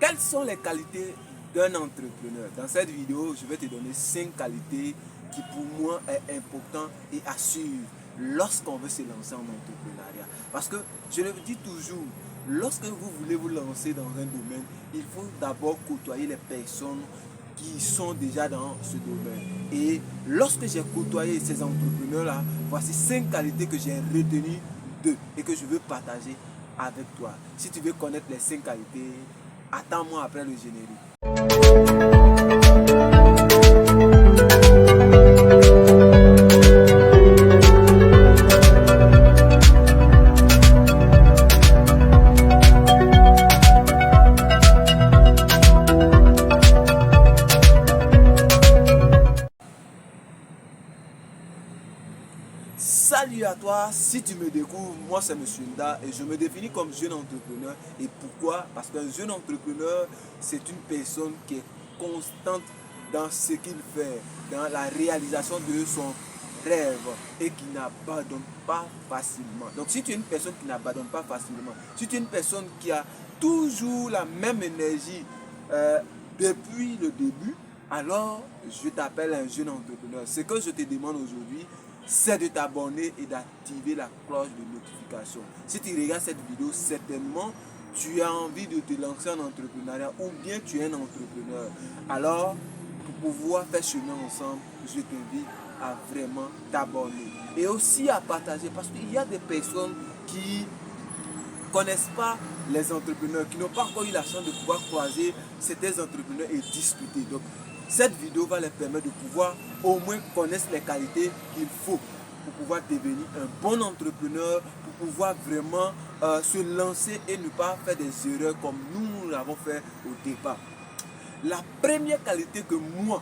Quelles sont les qualités d'un entrepreneur? Dans cette vidéo, je vais te donner 5 qualités qui pour moi est important et à suivre lorsqu'on veut se lancer en entrepreneuriat. Parce que je le dis toujours, lorsque vous voulez vous lancer dans un domaine, il faut d'abord côtoyer les personnes qui sont déjà dans ce domaine. Et lorsque j'ai côtoyé ces entrepreneurs-là, voici 5 qualités que j'ai retenues d'eux et que je veux partager avec toi. Si tu veux connaître les 5 qualités, attends-moi après le générique. Salut à toi, si tu me découvres, moi c'est Monsieur Nda et je me définis comme jeune entrepreneur. Et pourquoi? Parce qu'un jeune entrepreneur, c'est une personne qui est constante dans ce qu'il fait, dans la réalisation de son rêve et qui n'abandonne pas facilement. Donc si tu es une personne qui n'abandonne pas facilement, si tu es une personne qui a toujours la même énergie depuis le début, alors je t'appelle un jeune entrepreneur. Ce que je te demande aujourd'hui, c'est de t'abonner et d'activer la cloche de notification. Si tu regardes cette vidéo, certainement, tu as envie de te lancer en entrepreneuriat ou bien tu es un entrepreneur. Alors, pour pouvoir faire chemin ensemble, je t'invite à vraiment t'abonner. Et aussi à partager parce qu'il y a des personnes qui ne connaissent pas les entrepreneurs, qui n'ont pas encore eu la chance de pouvoir croiser certains entrepreneurs et discuter. Donc, cette vidéo va leur permettre de pouvoir au moins connaître les qualités qu'il faut pour pouvoir devenir un bon entrepreneur, pour pouvoir vraiment se lancer et ne pas faire des erreurs comme nous l'avons fait au départ. La première qualité que moi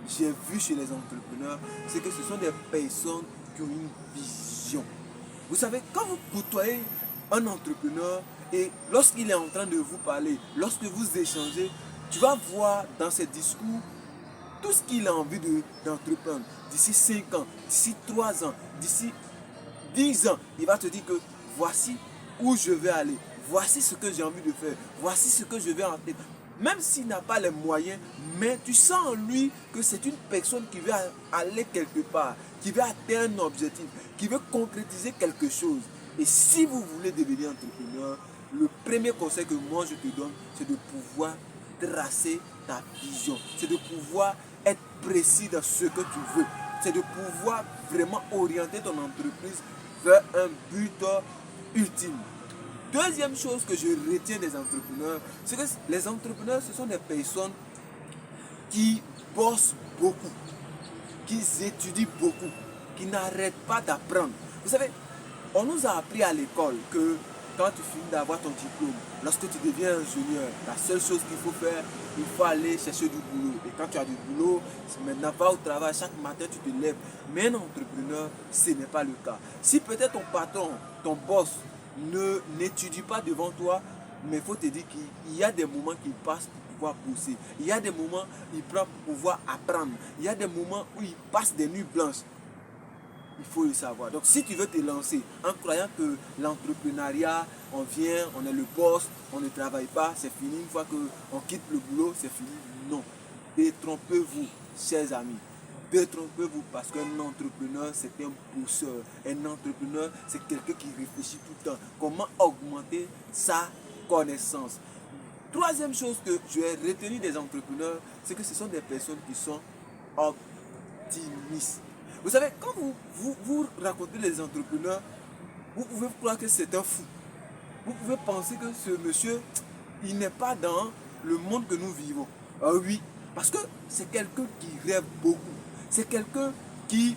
j'ai vue chez les entrepreneurs, c'est que ce sont des personnes qui ont une vision. Vous savez, quand vous côtoyez un entrepreneur et lorsqu'il est en train de vous parler, lorsque vous échangez, tu vas voir dans ses discours tout ce qu'il a envie d'entreprendre. D'ici 5 ans, d'ici 3 ans, d'ici 10 ans, il va te dire que voici où je vais aller, voici ce que j'ai envie de faire, voici ce que je vais en tête. Même s'il n'a pas les moyens, mais tu sens en lui que c'est une personne qui veut aller quelque part, qui veut atteindre un objectif, qui veut concrétiser quelque chose. Et si vous voulez devenir entrepreneur, le premier conseil que moi je te donne, c'est de pouvoir tracer ta vision, c'est de pouvoir être précis dans ce que tu veux, c'est de pouvoir vraiment orienter ton entreprise vers un but ultime. Deuxième chose que je retiens des entrepreneurs, c'est que les entrepreneurs, ce sont des personnes qui bossent beaucoup, qui étudient beaucoup, qui n'arrêtent pas d'apprendre. Vous savez, on nous a appris à l'école que quand tu finis d'avoir ton diplôme, lorsque tu deviens ingénieur, la seule chose qu'il faut faire, il faut aller chercher du boulot. Et quand tu as du boulot, maintenant va au travail, chaque matin tu te lèves. Mais un entrepreneur, ce n'est pas le cas. Si peut-être ton patron, ton boss, n'étudie pas devant toi, mais il faut te dire qu'il y a des moments qu'il passe pour pouvoir bosser. Il y a des moments il prend pour pouvoir apprendre. Il y a des moments où il passe des nuits blanches. Il faut le savoir. Donc si tu veux te lancer en croyant que l'entrepreneuriat, on vient, on est le boss, on ne travaille pas, c'est fini. Une fois qu'on quitte le boulot, c'est fini. Non. Détrompez-vous, chers amis. Détrompez-vous parce qu'un entrepreneur, c'est un pousseur. Un entrepreneur, c'est quelqu'un qui réfléchit tout le temps. Comment augmenter sa connaissance. Troisième chose que je vais retenir des entrepreneurs, c'est que ce sont des personnes qui sont optimistes. Vous savez, quand vous racontez les entrepreneurs, vous pouvez croire que c'est un fou. Vous pouvez penser que ce monsieur, il n'est pas dans le monde que nous vivons. Ah oui, parce que c'est quelqu'un qui rêve beaucoup. C'est quelqu'un qui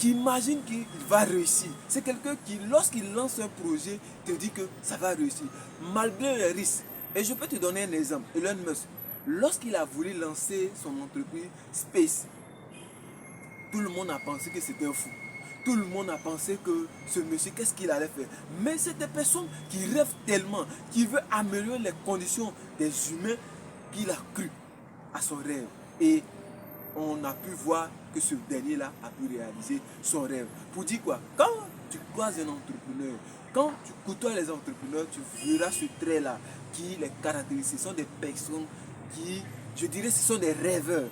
imagine qu'il va réussir. C'est quelqu'un qui, lorsqu'il lance un projet, te dit que ça va réussir. Malgré les risques. Et je peux te donner un exemple. Elon Musk, lorsqu'il a voulu lancer son entreprise Space, tout le monde a pensé que c'était un fou. Tout le monde a pensé que ce monsieur, qu'est-ce qu'il allait faire? Mais c'est des personnes qui rêvent tellement, qui veulent améliorer les conditions des humains, qu'il a cru à son rêve. Et on a pu voir que ce dernier-là a pu réaliser son rêve. Pour dire quoi? Quand tu croises un entrepreneur, quand tu côtoies les entrepreneurs, tu verras ce trait-là. qui les caractérisent. Ce sont des personnes qui, je dirais, ce sont des rêveurs.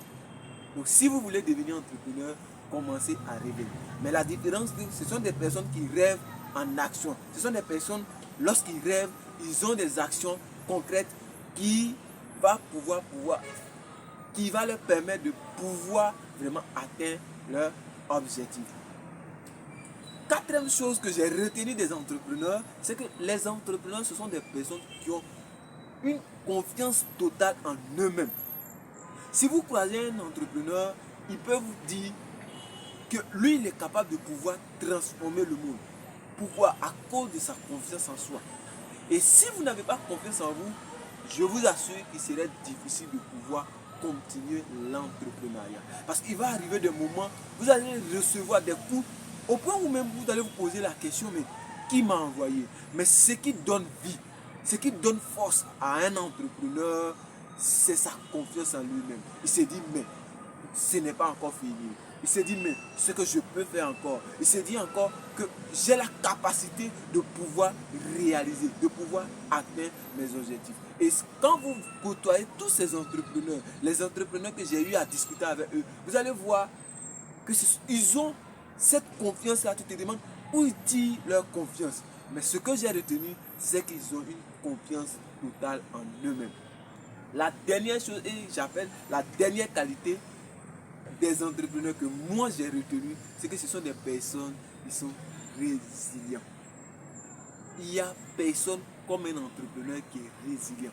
Donc si vous voulez devenir entrepreneur, commencez à rêver. Mais la différence, ce sont des personnes qui rêvent en action. Ce sont des personnes, lorsqu'ils rêvent, ils ont des actions concrètes qui va leur permettre de pouvoir vraiment atteindre leur objectif. Quatrième chose que j'ai retenu des entrepreneurs, c'est que les entrepreneurs, ce sont des personnes qui ont une confiance totale en eux-mêmes. Si vous croisez un entrepreneur, il peut vous dire que lui, il est capable de pouvoir transformer le monde. Pourquoi? À cause de sa confiance en soi. Et si vous n'avez pas confiance en vous, je vous assure qu'il serait difficile de pouvoir continuer l'entrepreneuriat. Parce qu'il va arriver des moments, vous allez recevoir des coups, au point où même vous allez vous poser la question, mais qui m'a envoyé? Mais ce qui donne vie, ce qui donne force à un entrepreneur, c'est sa confiance en lui-même. Il se dit, mais ce n'est pas encore fini. Il se dit, mais ce que je peux faire encore. Il se dit encore que j'ai la capacité de pouvoir réaliser, de pouvoir atteindre mes objectifs. Et quand vous côtoyez tous ces entrepreneurs, les entrepreneurs que j'ai eu à discuter avec eux, vous allez voir qu'ils ont cette confiance-là. Tu te demandes où ils tirent leur confiance. Mais ce que j'ai retenu, c'est qu'ils ont une confiance totale en eux-mêmes. La dernière chose, et j'appelle la dernière qualité des entrepreneurs que moi j'ai retenu, c'est que ce sont des personnes qui sont résilientes. Il n'y a personne comme un entrepreneur qui est résilient.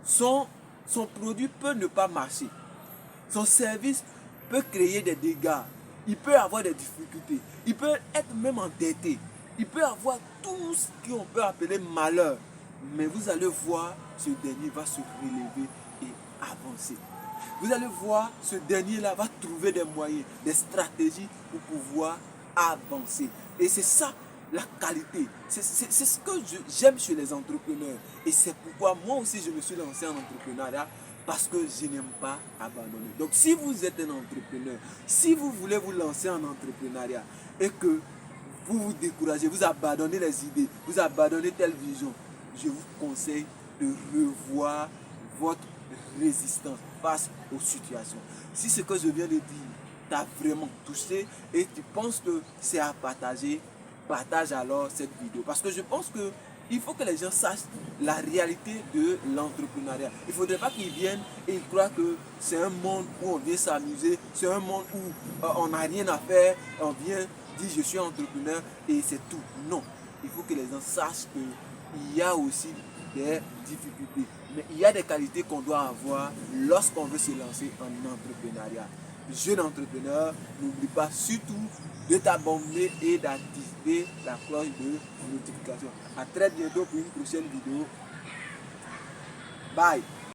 Son produit peut ne pas marcher. Son service peut créer des dégâts. Il peut avoir des difficultés. Il peut être même endetté. Il peut avoir tout ce qu'on peut appeler malheur. Mais vous allez voir, ce dernier va se relever et avancer. Vous allez voir, ce dernier-là va trouver des moyens, des stratégies pour pouvoir avancer. Et c'est ça la qualité. C'est ce que j'aime chez les entrepreneurs. Et c'est pourquoi moi aussi je me suis lancé en entrepreneuriat, parce que je n'aime pas abandonner. Donc si vous êtes un entrepreneur, si vous voulez vous lancer en entrepreneuriat et que vous vous découragez, vous abandonnez les idées, vous abandonnez telle vision, je vous conseille de revoir votre résistance face aux situations. Si ce que je viens de dire t'a vraiment touché et tu penses que c'est à partager, partage alors cette vidéo. Parce que je pense que il faut que les gens sachent la réalité de l'entrepreneuriat. Il ne faudrait pas qu'ils viennent et ils croient que c'est un monde où on vient s'amuser, c'est un monde où on n'a rien à faire, on vient dire je suis entrepreneur et c'est tout. Non, il faut que les gens sachent qu'il y a aussi des difficultés. Mais il y a des qualités qu'on doit avoir lorsqu'on veut se lancer en entrepreneuriat. Jeune entrepreneur, n'oublie pas surtout de t'abonner et d'activer la cloche de notification. A très bientôt pour une prochaine vidéo. Bye.